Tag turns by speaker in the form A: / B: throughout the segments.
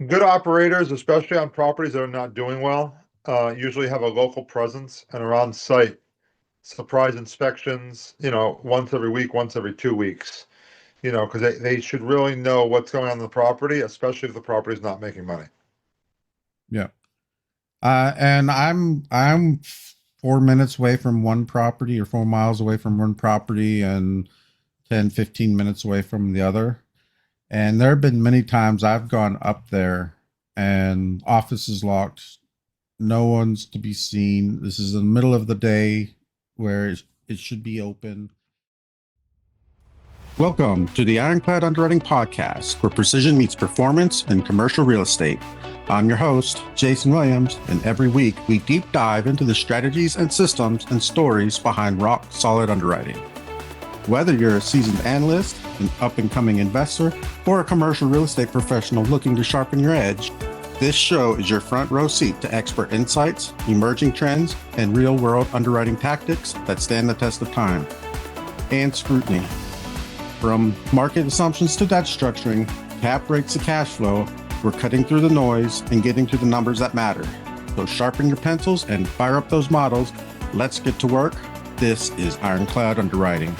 A: Good operators, especially on properties that are not doing well, usually have a local presence and are on site. Surprise inspections, once every week, once every 2 weeks, because they should really know what's going on in the property, especially if the property is not making money.
B: Yeah. And I'm 4 minutes away from one property or 4 miles away from one property and 10, 15 minutes away from the other. And there have been many times I've gone up there and office is locked. No one's to be seen. This is in the middle of the day where it should be open. Welcome to the Ironclad Underwriting Podcast, where precision meets performance in commercial real estate. I'm your host, Jason Williams, and every week we deep dive into the strategies and systems and stories behind rock-solid underwriting. Whether you're a seasoned analyst, an up-and-coming investor, or a commercial real estate professional looking to sharpen your edge, this show is your front row seat to expert insights, emerging trends, and real-world underwriting tactics that stand the test of time and scrutiny. From market assumptions to debt structuring, cap rates to cash flow, we're cutting through the noise and getting to the numbers that matter. So sharpen your pencils and fire up those models. Let's get to work. This is Ironclad Underwriting.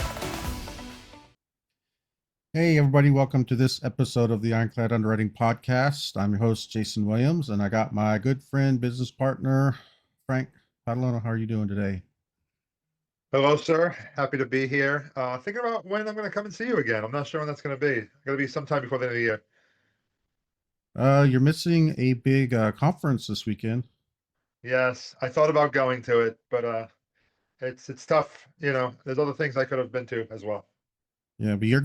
B: Hey, everybody. Welcome to this episode of the Ironclad Underwriting Podcast. I'm your host, Jason Williams, and I got my good friend, business partner, Frank Patalano. How are you doing today?
A: Hello, sir. Happy to be here. Thinking about when I'm going to come and see you again. I'm not sure when that's going to be. Going to be sometime before the end of the year.
B: You're missing a big conference this weekend.
A: Yes, I thought about going to it, but it's tough. There's other things I could have been to as well.
B: Yeah, but you're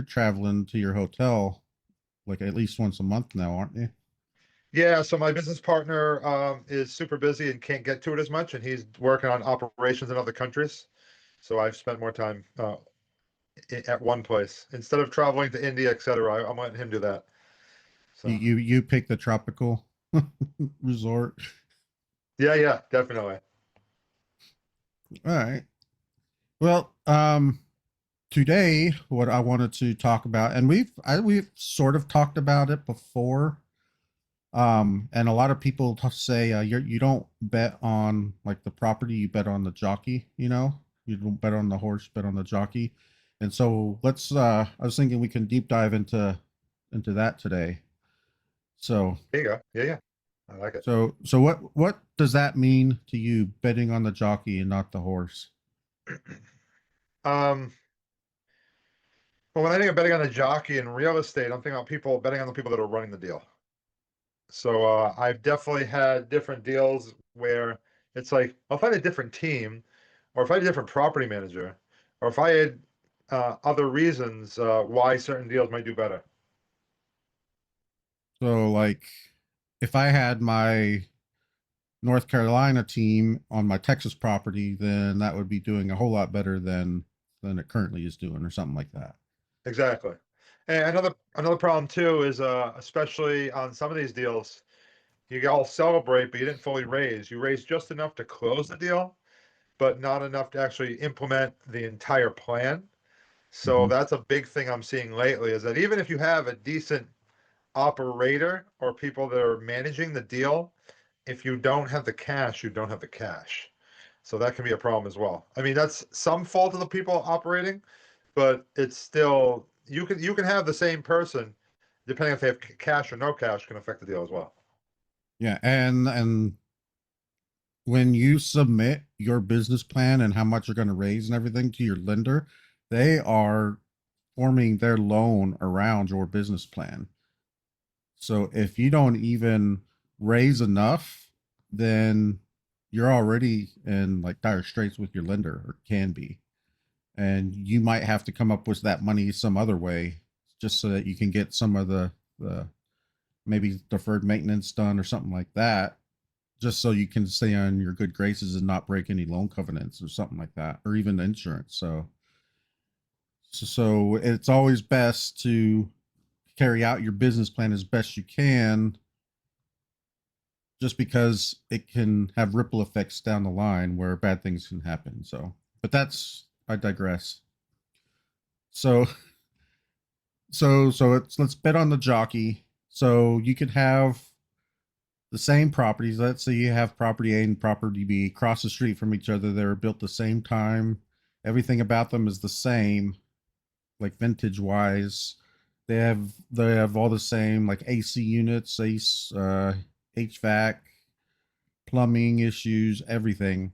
B: traveling to your hotel like at least once a month now, aren't you?
A: Yeah, so my business partner is super busy and can't get to it as much, and he's working on operations in other countries. So I've spent more time at one place instead of traveling to India, etc. I'm letting him do that.
B: You
A: So
B: you pick the tropical resort.
A: yeah, definitely.
B: All right. Well, today what I wanted to talk about, and we've sort of talked about it before. And a lot of people say you don't bet on like the property, you bet on the jockey. You don't bet on the horse, bet on the jockey. And so let's. I was thinking we can deep dive into that today. So
A: There you go. Yeah, I like it.
B: so what does that mean to you, betting on the jockey and not the horse?
A: Um, well, when I think of betting on a jockey in real estate, I'm thinking about people betting on the people that are running the deal. So I've definitely had different deals where it's like, well, if I had a different team, or if I had a different property manager, or if I had other reasons why certain deals might do better.
B: So like if I had my North Carolina team on my Texas property, then that would be doing a whole lot better than it currently is doing, or something like that.
A: Exactly. And another problem too is especially on some of these deals, you all celebrate, but you didn't fully raise. You raised just enough to close the deal, but not enough to actually implement the entire plan. So
B: Hmm.
A: that's a big thing I'm seeing lately is that even if you have a decent operator or people that are managing the deal, if you don't have the cash, you don't have the cash. So that can be a problem as well. I mean, that's some fault of the people operating, but it's still you can have the same person, depending if they have cash or no cash, can affect the deal as well.
B: Yeah, and when you submit your business plan and how much you're going to raise and everything to your lender, they are forming their loan around your business plan. So if you don't even raise enough, then you're already in like dire straits with your lender, or can be. And you might have to come up with that money some other way just so that you can get some of the maybe deferred maintenance done or something like that, just so you can stay on your good graces and not break any loan covenants or something like that, or even insurance. So it's always best to carry out your business plan as best you can, just because it can have ripple effects down the line where bad things can happen. So, but I digress. So, so let's bet on the jockey. So you could have the same properties. Let's say you have property A and property B across the street from each other. They're built the same time. Everything about them is the same, like vintage wise. They have all the same like AC units, HVAC, plumbing issues, everything.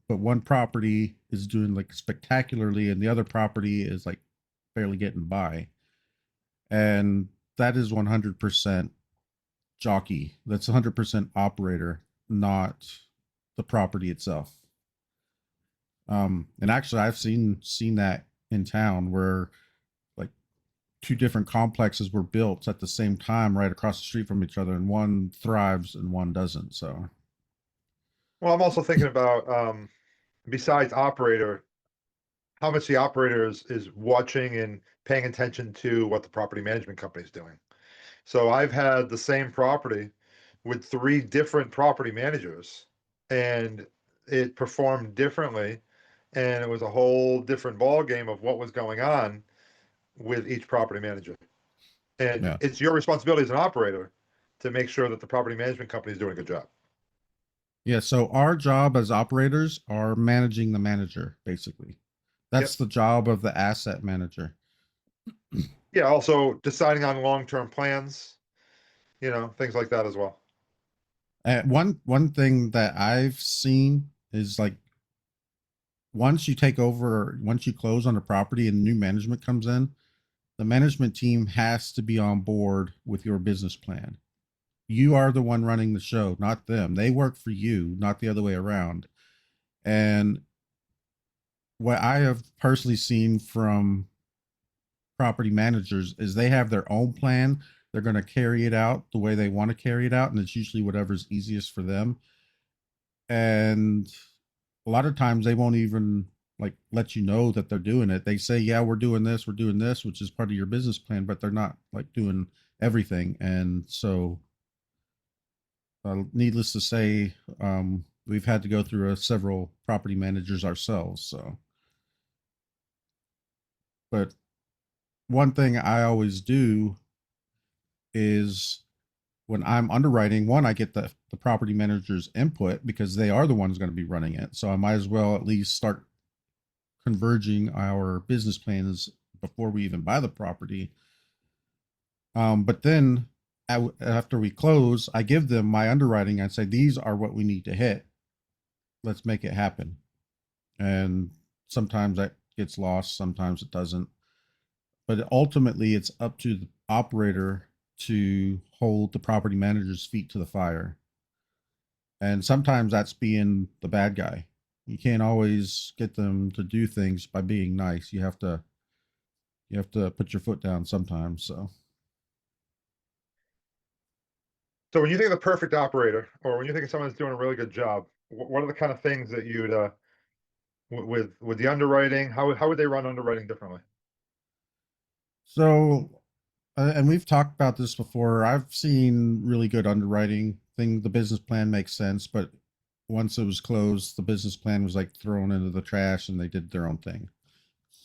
B: But one property is doing like spectacularly, and the other property is like barely getting by. And that is 100% jockey. That's 100% operator, not the property itself. And actually, I've seen that in town where like two different complexes were built at the same time, right across the street from each other, and one thrives and one doesn't. So
A: Well, I'm also thinking about besides operator, how much the operator is watching and paying attention to what the property management company is doing. So I've had the same property with three different property managers, and it performed differently, and it was a whole different ball game of what was going on with each property manager. And
B: yeah,
A: it's your responsibility as an operator to make sure that the property management company is doing a good job.
B: yeah. So our job as operators are managing the manager, basically. That's
A: Yep.
B: the job of the asset manager.
A: Yeah. Also deciding on long-term plans, things like that as well.
B: One thing that I've seen is like once you take over, once you close on a property and new management comes in, the management team has to be on board with your business plan. You are the one running the show, not them. They work for you, not the other way around. And what I have personally seen from property managers is they have their own plan. They're going to carry it out the way they want to carry it out. And it's usually whatever's easiest for them. And a lot of times they won't even like let you know that they're doing it. They say, yeah, we're doing this, which is part of your business plan, but they're not like doing everything. And so, needless to say, we've had to go through several property managers ourselves. So, but one thing I always do is when I'm underwriting, one, I get the property manager's input because they are the ones going to be running it. So I might as well at least start converging our business plans before we even buy the property. But then after we close, I give them my underwriting. I say, these are what we need to hit. Let's make it happen. And sometimes that gets lost, sometimes it doesn't. But ultimately, it's up to the operator to hold the property manager's feet to the fire. And sometimes that's being the bad guy. You can't always get them to do things by being nice. You have to put your foot down sometimes. So
A: So when you think of the perfect operator, or when you think of someone that's doing a really good job, what are the kind of things that you'd with the underwriting? How would they run underwriting differently?
B: so and we've talked about this before. I've seen really good underwriting thing. The business plan makes sense, but once it was closed, the business plan was like thrown into the trash and they did their own thing.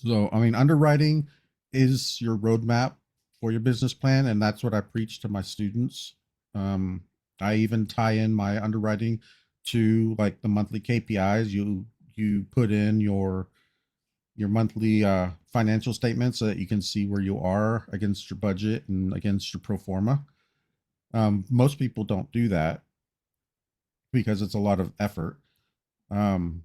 B: So, I mean, underwriting is your roadmap for your business plan, and that's what I preach to my students. Um, I even tie in my underwriting to like the monthly KPIs. You put in your monthly financial statements so that you can see where you are against your budget and against your pro forma. Most people don't do that because it's a lot of effort. Um,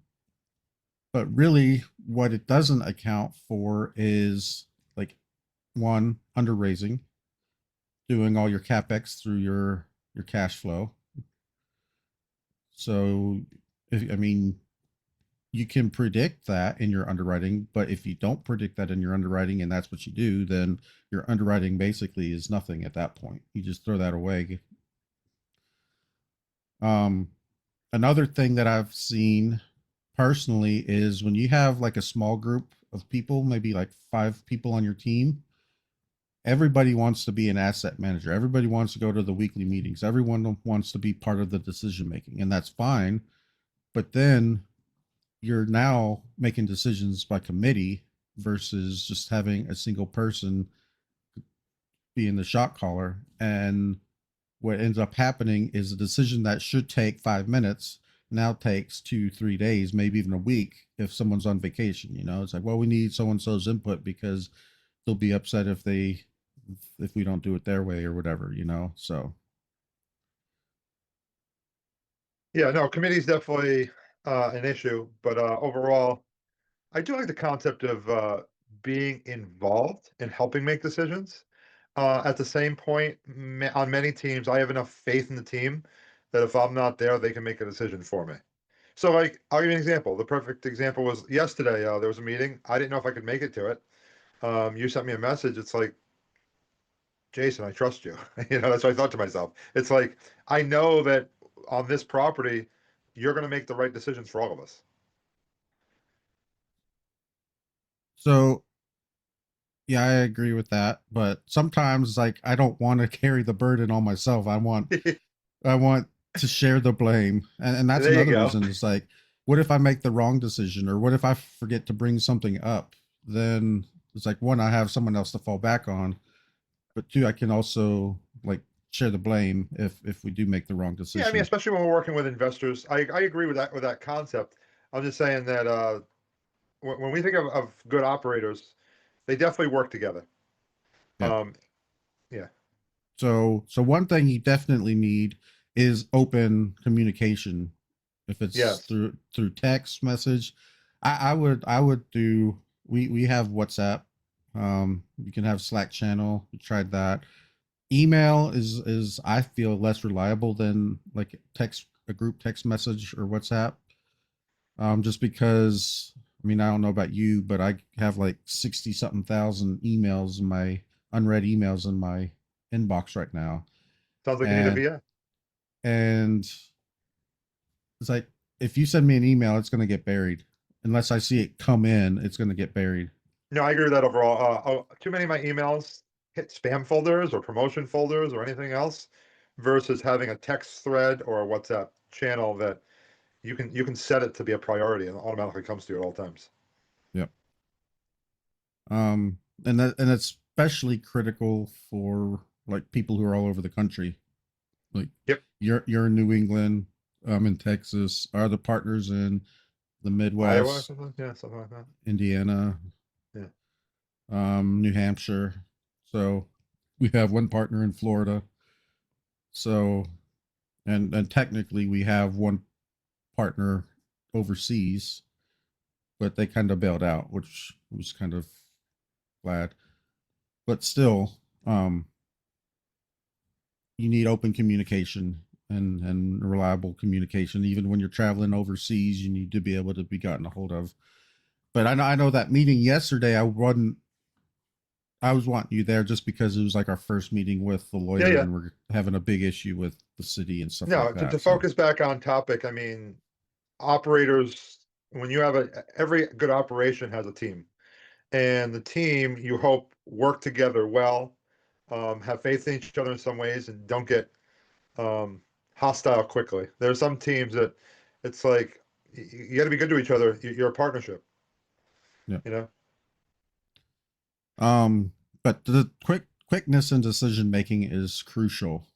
B: but really, what it doesn't account for is like one, under raising, doing all your capex through your cash flow. So, I mean, you can predict that in your underwriting, but if you don't predict that in your underwriting and that's what you do, then your underwriting basically is nothing at that point. You just throw that away. Um, Another thing that I've seen personally is when you have like a small group of people, maybe like 5 people on your team, everybody wants to be an asset manager. Everybody wants to go to the weekly meetings. Everyone wants to be part of the decision making, and that's fine. But then you're now making decisions by committee versus just having a single person being the shot caller. And what ends up happening is a decision that should take 5 minutes now takes 2 3 days, maybe even a week if someone's on vacation. It's like, well, we need so and so's input because they'll be upset if we don't do it their way or whatever. So
A: Yeah, no, committee's definitely an issue, but overall, I do like the concept of being involved in helping make decisions. At the same point, on many teams, I have enough faith in the team that if I'm not there, they can make a decision for me. So, like, I'll give you an example. The perfect example was yesterday. There was a meeting. I didn't know if I could make it to it. You sent me a message. It's like, Jason, I trust you. That's what I thought to myself. It's like, I know that on this property, you're going to make the right decisions for all of us.
B: so yeah, I agree with that. But sometimes like I don't want to carry the burden on myself. I want to share the blame. And that's
A: There you
B: another
A: go.
B: reason. It's like, what if I make the wrong decision, or what if I forget to bring something up? Then it's like, one, I have someone else to fall back on, but two, I can also like share the blame if we do make the wrong
A: Yeah, I mean,
B: decision.
A: especially when we're working with investors, I agree with that concept. I'm just saying that when we think of good operators, they definitely work together.
B: Yeah.
A: Um, yeah,
B: So one thing you definitely need is open communication. If it's
A: yes.
B: through text message, I would do. We have WhatsApp. You can have Slack channel. We tried that. Email is I feel less reliable than like a group text message or WhatsApp. Just because, I mean, I don't know about you, but I have like 60 something thousand emails in my unread emails in my inbox right now.
A: Sounds like you need a
B: And
A: VA.
B: and it's like, if you send me an email, it's going to get buried. Unless I see it come in, it's going to get buried.
A: No, I agree with that overall. Too many of my emails hit spam folders or promotion folders or anything else versus having a text thread or a WhatsApp channel that you can set it to be a priority and it automatically comes to you at all times.
B: Yep. And it's especially critical for like people who are all over the country. Like
A: Yep.
B: you're in New England, I'm in Texas. Our other partners in the
A: Iowa or
B: Midwest,
A: something? Yeah, something like that.
B: Indiana,
A: Yeah.
B: New Hampshire. So we have one partner in Florida. So and technically we have one partner overseas, but they kind of bailed out, which was kind of glad. But still, you need open communication and reliable communication. Even when you're traveling overseas, you need to be able to be gotten a hold of. But I know that meeting yesterday, I was wanting you there just because it was like our first meeting with the
A: Yeah,
B: lawyer,
A: yeah.
B: and we're having a big issue with the city and stuff like
A: No, to
B: that. So
A: focus back on topic, I mean, operators, when you have every good operation has a team. And the team, you hope, work together well, have faith in each other in some ways, and don't get um, hostile quickly. There are some teams that it's like you got to be good to each other. You're a partnership,
B: yeah.
A: you know?
B: Um, but the quickness in decision making is crucial.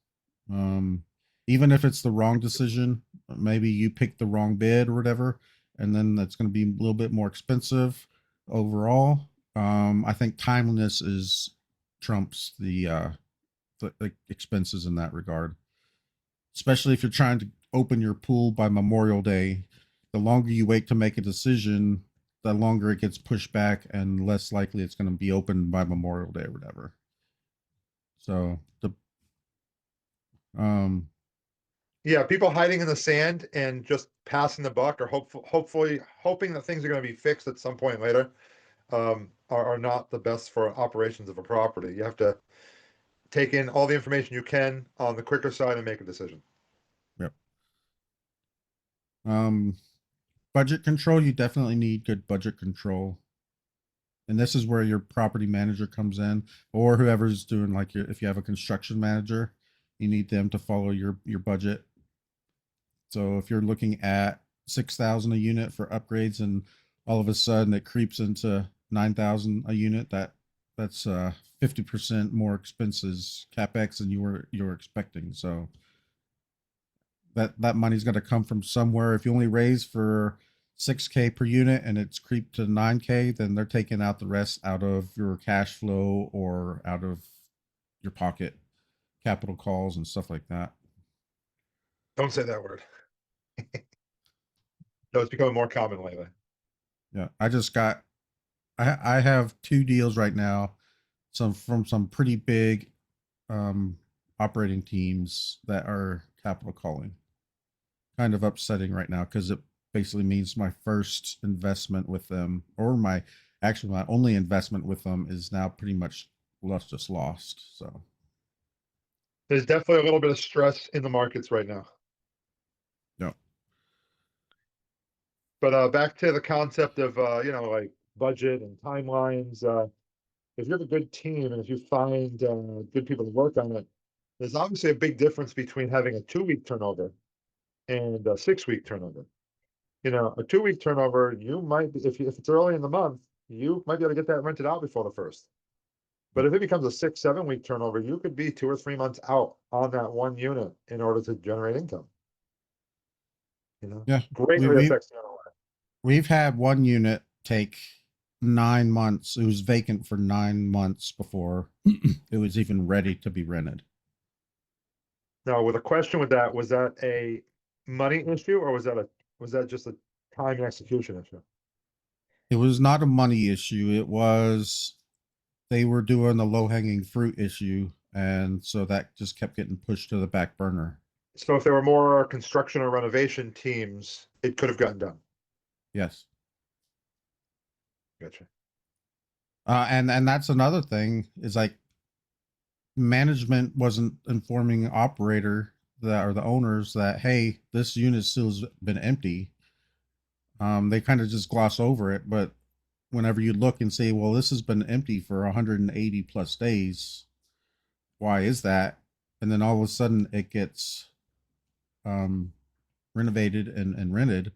B: Um, Even if it's the wrong decision, maybe you pick the wrong bid or whatever, and then that's going to be a little bit more expensive overall. I think timeliness is trumps the expenses in that regard, especially if you're trying to open your pool by Memorial Day. The longer you wait to make a decision, the longer it gets pushed back, and less likely it's going to be open by Memorial Day or whatever. So the um
A: Yeah, people hiding in the sand and just passing the buck, or hopefully hoping that things are going to be fixed at some point later, are not the best for operations of a property. You have to take in all the information you can on the quicker side and make a decision.
B: yep. Um Budget control, you definitely need good budget control. And this is where your property manager comes in, or whoever's doing like if you have a construction manager, you need them to follow your budget. So if you're looking at 6,000 a unit for upgrades and all of a sudden it creeps into 9,000 a unit, that's 50% more expenses capex than you were expecting. So that money's going to come from somewhere. If you only raise for 6K per unit and it's creeped to 9K, then they're taking out the rest out of your cash flow or out of your pocket capital calls and stuff like that.
A: Don't say that word. No, it's becoming more common lately.
B: Yeah, I have two deals right now, some from some pretty big um, operating teams that are capital calling. Kind of upsetting right now because it basically means my first investment with them, or my only investment with them, is now pretty much just lost. So
A: There's definitely a little bit of stress in the markets right now.
B: no.
A: But back to the concept of like budget and timelines. If you have a good team and if you find good people to work on it, there's obviously a big difference between having a 2-week turnover and a 6-week turnover. A 2-week turnover, you might be, if it's early in the month, you might be able to get that rented out before the first. But if it becomes a 6-7 week turnover, you could be 2 or 3 months out on that one unit in order to generate income.
B: Yeah,
A: Greatly affects the ROI.
B: we've had one unit take 9 months. It was vacant for 9 months before it was even ready to be rented.
A: Now, with a question with that, was that a money issue or was that just a time and execution issue?
B: It was not a money issue. It was they were doing the low hanging fruit issue, and so that just kept getting pushed to the back burner.
A: So if there were more construction or renovation teams, it could have gotten done.
B: Yes.
A: Gotcha.
B: And that's another thing is like management wasn't informing operator that or the owners that, hey, this unit still's been empty. They kind of just gloss over it, but whenever you look and say, well, this has been empty for 180 plus days, why is that? And then all of a sudden it gets renovated and rented.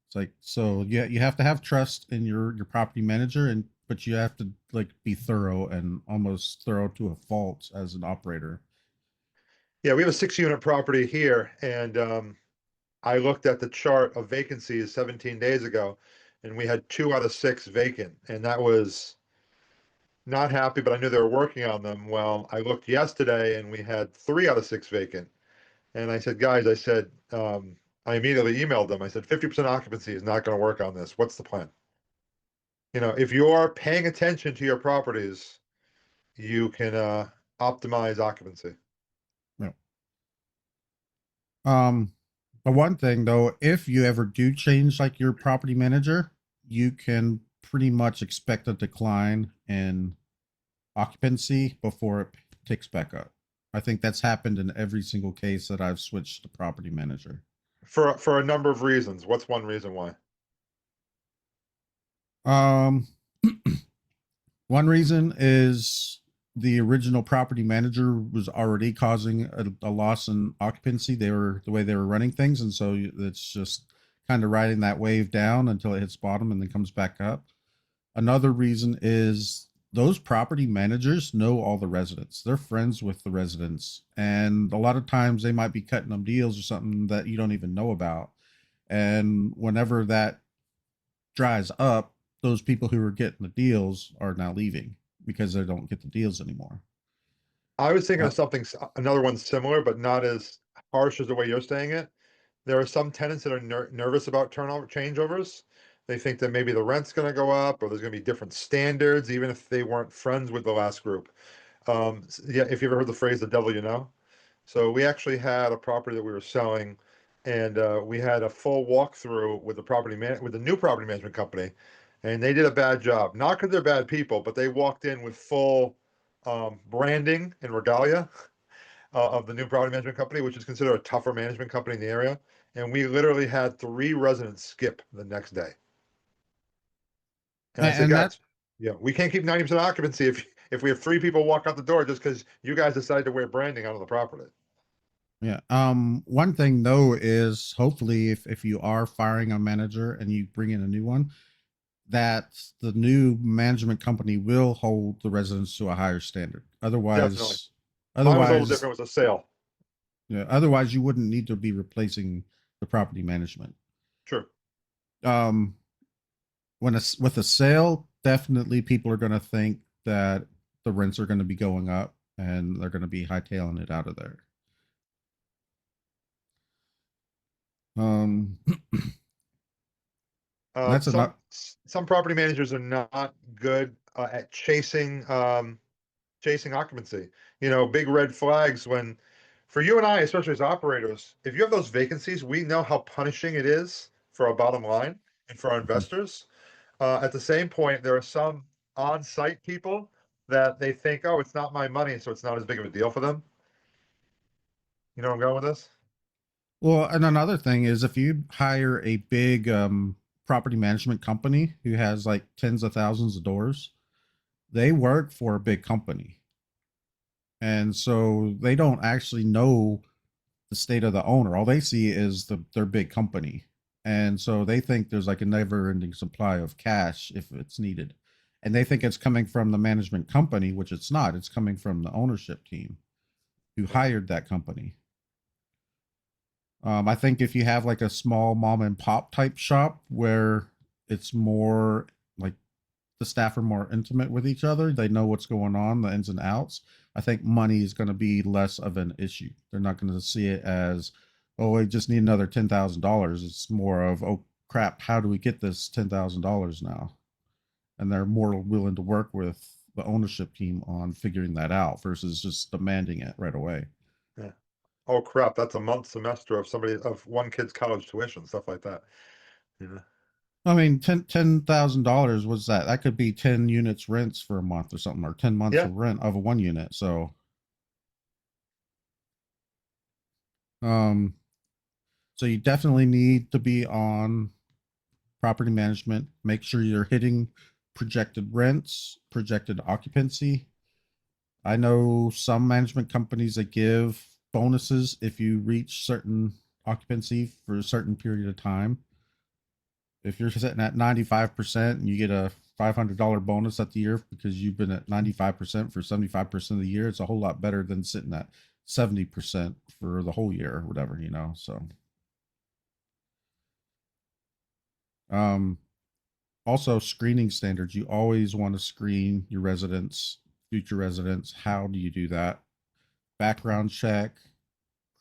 B: It's like, so yeah, you have to have trust in your property manager, but you have to like be thorough and almost thorough to a fault as an operator.
A: Yeah, we have a 6-unit property here, and I looked at the chart of vacancies 17 days ago, and we had 2 out of 6 vacant, and that was not happy, but I knew they were working on them. Well, I looked yesterday, and we had 3 out of 6 vacant, and I said, guys, I immediately emailed them. I said, 50% occupancy is not going to work on this. What's the plan? If you're paying attention to your properties, you can optimize occupancy.
B: Yeah. But one thing though, if you ever do change like your property manager, you can pretty much expect a decline in occupancy before it ticks back up. I think that's happened in every single case that I've switched to property manager.
A: For a number of reasons. What's one reason why?
B: Um, one reason is the original property manager was already causing a loss in occupancy. They were the way they were running things, and so it's just kind of riding that wave down until it hits bottom and then comes back up. Another reason is those property managers know all the residents. They're friends with the residents, and a lot of times they might be cutting them deals or something that you don't even know about. And whenever that dries up, those people who are getting the deals are now leaving because they don't get the deals anymore.
A: I was thinking
B: Uh,
A: of another one similar, but not as harsh as the way you're saying it. There are some tenants that are nervous about turnover changeovers. They think that maybe the rent's going to go up or there's going to be different standards, even if they weren't friends with the last group. Yeah, if you ever heard the phrase "the devil you know," so we actually had a property that we were selling, and we had a full walkthrough with the new property management company, and they did a bad job. Not because they're bad people, but they walked in with full branding and regalia of the new property management company, which is considered a tougher management company in the area. And we literally had 3 residents skip the next day. And I said,
B: and that
A: guys, yeah, we can't keep 90% occupancy if we have 3 people walk out the door just because you guys decided to wear branding out of the property.
B: Yeah. One thing though is hopefully if you are firing a manager and you bring in a new one, that the new management company will hold the residents to a higher standard.
A: Definitely.
B: Otherwise,
A: Mine was a little
B: otherwise,
A: different. It was a sale.
B: otherwise you wouldn't need to be replacing the property management.
A: True.
B: Um, with a sale, definitely people are going to think that the rents are going to be going up and they're going to be hightailing it out of there. Um, that's
A: Some
B: enough.
A: some property managers are not good at chasing occupancy. Big red flags when, for you and I, especially as operators, if you have those vacancies, we know how punishing it is for our bottom line and for our investors. At the same point, there are some on-site people that they think, oh, it's not my money, so it's not as big of a deal for them. You know where I'm going with this?
B: Well, and another thing is if you hire a big property management company who has like tens of thousands of doors, they work for a big company. And so they don't actually know the state of the owner. All they see is their big company. And so they think there's like a never ending supply of cash if it's needed. And they think it's coming from the management company, which it's not. It's coming from the ownership team who
A: Yeah.
B: hired that company. I think if you have like a small mom and pop type shop where it's more like the staff are more intimate with each other, they know what's going on, the ins and outs. I think money is going to be less of an issue. They're not going to see it as, oh, I just need another $10,000. It's more of, oh crap, how do we get this $10,000 now? And they're more willing to work with the ownership team on figuring that out versus just demanding it right away.
A: Yeah. Oh crap, that's a month semester of one kid's college tuition, stuff like that. Yeah.
B: I mean, $10,000 was that? That could be 10 units rents for a month or something, or 10 months
A: Yeah.
B: of rent of a 1 unit. So, um, so you definitely need to be on property management. Make sure you're hitting projected rents, projected occupancy. I know some management companies that give bonuses if you reach certain occupancy for a certain period of time. If you're sitting at 95% and you get a $500 bonus at the year because you've been at 95% for 75% of the year, it's a whole lot better than sitting at 70% for the whole year or whatever, So, um, also screening standards. You always want to screen your residents, future residents. How do you do that? Background check,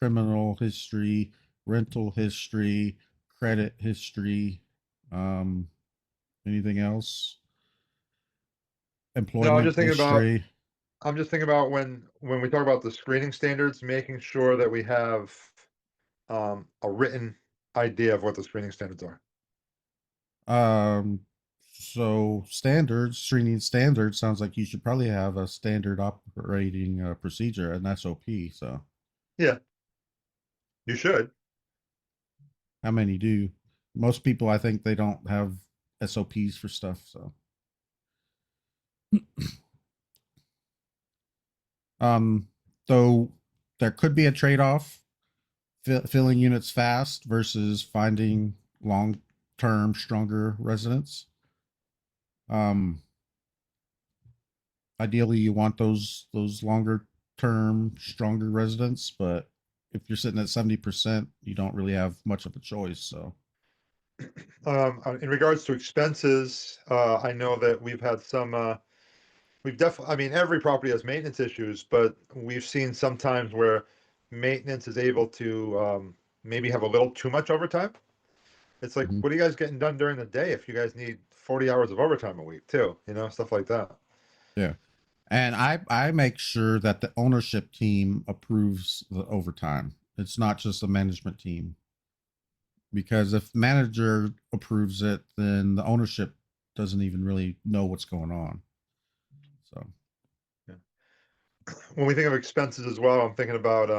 B: criminal history, rental history, credit history, um, anything else?
A: No,
B: Employment history.
A: I'm just thinking about when we talk about the screening standards, making sure that we have a written idea of what the screening standards are.
B: Um, so standards, screening standards sounds like you should probably have a standard operating procedure, an SOP. So
A: Yeah, you should.
B: how many do? Most people, I think, they don't have SOPs for stuff. So, um, though there could be a trade-off: filling units fast versus finding long-term, stronger residents. Um, ideally you want those longer term stronger residents, but if you're sitting at 70%, you don't really have much of a choice. So
A: In regards to expenses, I know that we've had some we've definitely, I mean, every property has maintenance issues, but we've seen sometimes where maintenance is able to maybe have a little too much overtime. It's like,
B: mhm.
A: what are you guys getting done during the day if you guys need 40 hours of overtime a week too? Stuff like that.
B: Yeah, and I make sure that the ownership team approves the overtime. It's not just the management team, because if manager approves it, then the ownership doesn't even really know what's going on. So
A: Yeah. When we think of expenses as well, I'm thinking about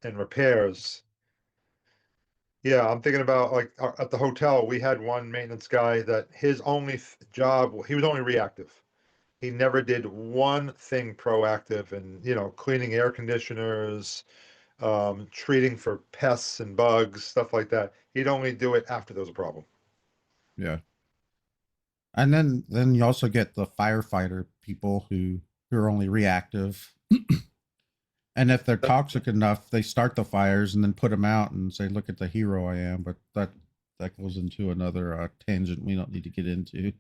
A: and repairs. Yeah, I'm thinking about like at the hotel, we had one maintenance guy that his only job, he was only reactive. He never did one thing proactive and, cleaning air conditioners, treating for pests and bugs, stuff like that. He'd only do it after there was a problem.
B: yeah, And then you also get the firefighter people who are only reactive. And if they're toxic enough, they start the fires and then put them out and say, "Look at the hero I am." But that goes into another tangent we don't need to get into.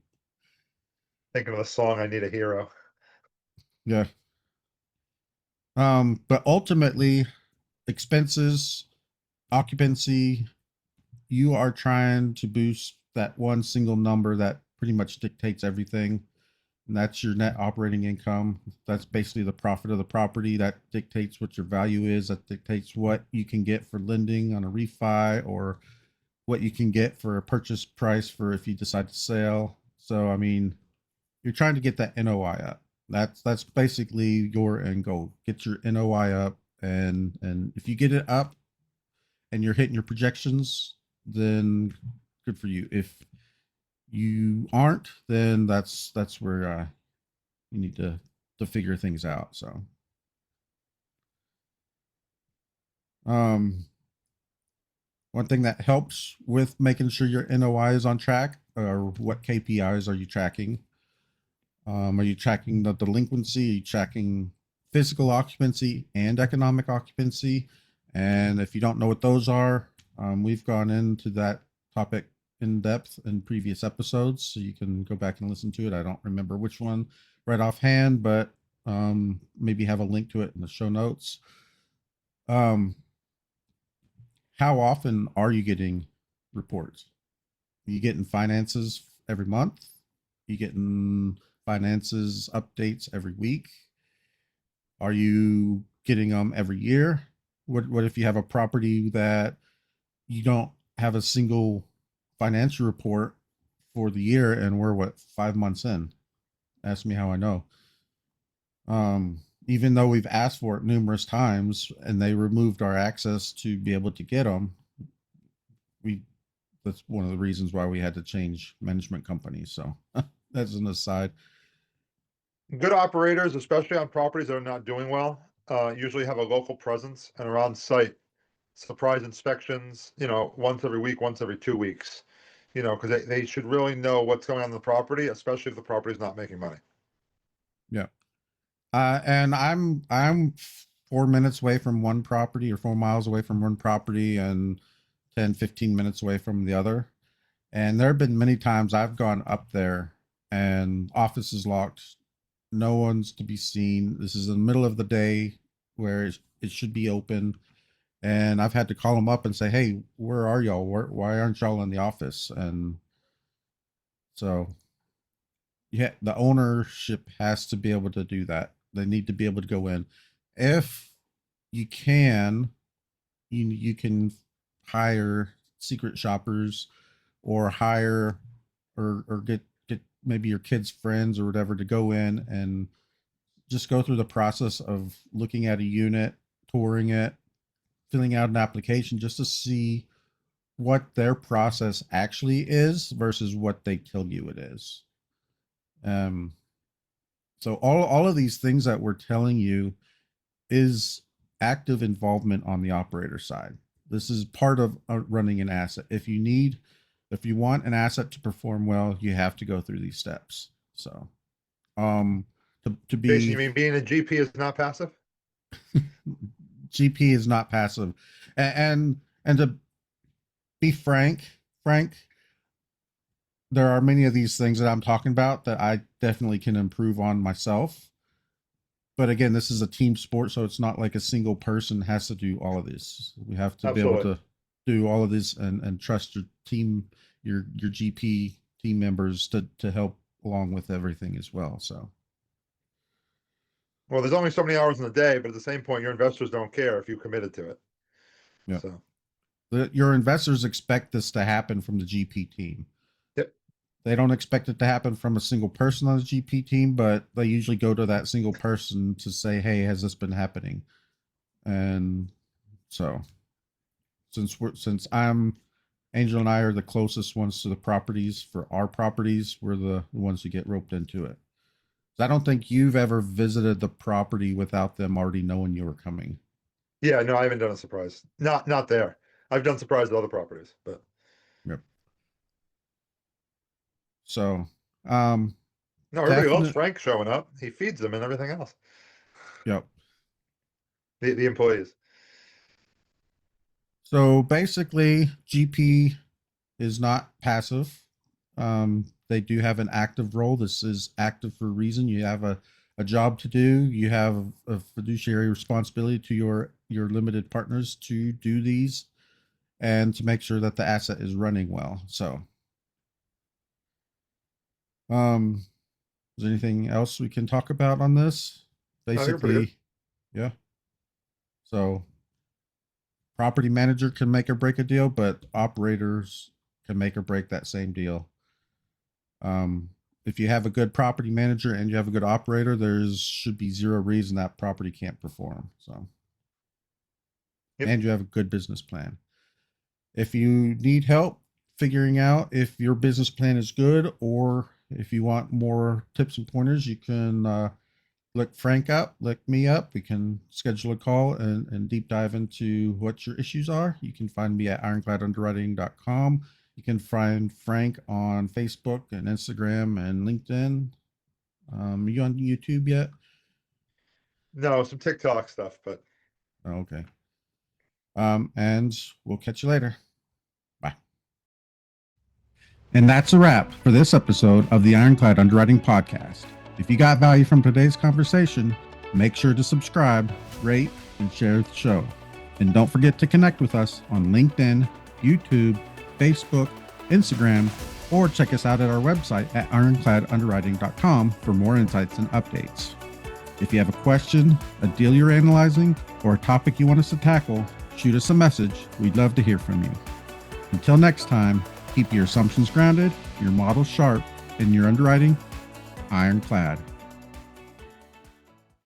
A: Thinking of the song "I Need a Hero."
B: Yeah. But ultimately, expenses, occupancy, you are trying to boost that one single number that pretty much dictates everything. And that's your net operating income. That's basically the profit of the property. That dictates what your value is. That dictates what you can get for lending on a refi, or what you can get for a purchase price for if you decide to sell. So, I mean, you're trying to get that NOI up. That's basically your end goal. Get your NOI up, and if you get it up and you're hitting your projections, then good for you. If you aren't, then that's where you need to figure things out. So, um, one thing that helps with making sure your NOI is on track, or what KPIs are you tracking? Are you tracking the delinquency? Are you tracking physical occupancy and economic occupancy? And if you don't know what those are, we've gone into that topic in depth in previous episodes, so you can go back and listen to it. I don't remember which one right offhand, but maybe have a link to it in the show notes. Um, how often are you getting reports? Are you getting finances every month? Are you getting finances updates every week? Are you getting them every year? What if you have a property that you don't have a single financial report for the year, and we're 5 months in? Ask me how I know. Even though we've asked for it numerous times and they removed our access to be able to get them, we that's one of the reasons why we had to change management companies. So that's an aside.
A: Good operators, especially on properties that are not doing well, usually have a local presence and are on site. Surprise inspections, once every week, once every 2 weeks, because they should really know what's going on in the property, especially if the property is not making money.
B: Yeah. And I'm 4 minutes away from one property, or 4 miles away from one property, and 10-15 minutes away from the other. And there have been many times I've gone up there and office is locked. No one's to be seen. This is in the middle of the day where it should be open. And I've had to call them up and say, "Hey, where are y'all? Why aren't y'all in the office?" And so, yeah, the ownership has to be able to do that. They need to be able to go in. If you can, you can hire secret shoppers, or hire, or get maybe your kids' friends or whatever to go in and just go through the process of looking at a unit, touring it, filling out an application, just to see what their process actually is versus what they tell you it is. Um, so all of these things that we're telling you is active involvement on the operator side. This is part of running an asset. If you want an asset to perform well, you have to go through these steps. So, um, to
A: Jason,
B: be
A: you mean being a GP is not passive?
B: GP is not passive, and to be frank, there are many of these things that I'm talking about that I definitely can improve on myself. But again, this is a team sport, so it's not like a single person has to do all of this. We have to be able
A: Absolutely.
B: to do all of this, and trust your team, your GP team members to help along with everything as well. So,
A: Well, there's only so many hours in the day, but at the same point, your investors don't care if you committed to it.
B: yeah,
A: So,
B: your investors expect this to happen from the GP team.
A: yep.
B: They don't expect it to happen from a single person on the GP team, but they usually go to that single person to say, "Hey, has this been happening?" And so, since I'm Angel and I are the closest ones to the properties for our properties, we're the ones who get roped into it. I don't think you've ever visited the property without them already knowing you were coming.
A: Yeah, no, I haven't done a surprise. Not there. I've done surprise at other properties, but
B: Yep. So, Um,
A: No, everybody loves
B: definite.
A: Frank showing up. He feeds them and everything else.
B: Yep.
A: The employees.
B: So basically, GP is not passive. They do have an active role. This is active for a reason. You have a job to do. You have a fiduciary responsibility to your limited partners to do these and to make sure that the asset is running well. So, is there anything else we can talk about on this?
A: No, you're pretty good.
B: Basically, yeah. So, property manager can make or break a deal, but operators can make or break that same deal. If you have a good property manager and you have a good operator, there's should be zero reason that property can't perform. So,
A: Yep.
B: and you have a good business plan. If you need help figuring out if your business plan is good, or if you want more tips and pointers, you can look Frank up, look me up. We can schedule a call and deep dive into what your issues are. You can find me at ironcladunderwriting.com. You can find Frank on Facebook and Instagram and LinkedIn. Are you on YouTube yet?
A: No, some TikTok stuff, but
B: Oh, okay. And we'll catch you later. Bye. And that's a wrap for this episode of the Ironclad Underwriting Podcast. If you got value from today's conversation, make sure to subscribe, rate, and share the show. And don't forget to connect with us on LinkedIn, YouTube, Facebook, Instagram, or check us out at our website at ironcladunderwriting.com for more insights and updates. If you have a question, a deal you're analyzing, or a topic you want us to tackle, shoot us a message. We'd love to hear from you. Until next time, keep your assumptions grounded, your models sharp, and your underwriting ironclad.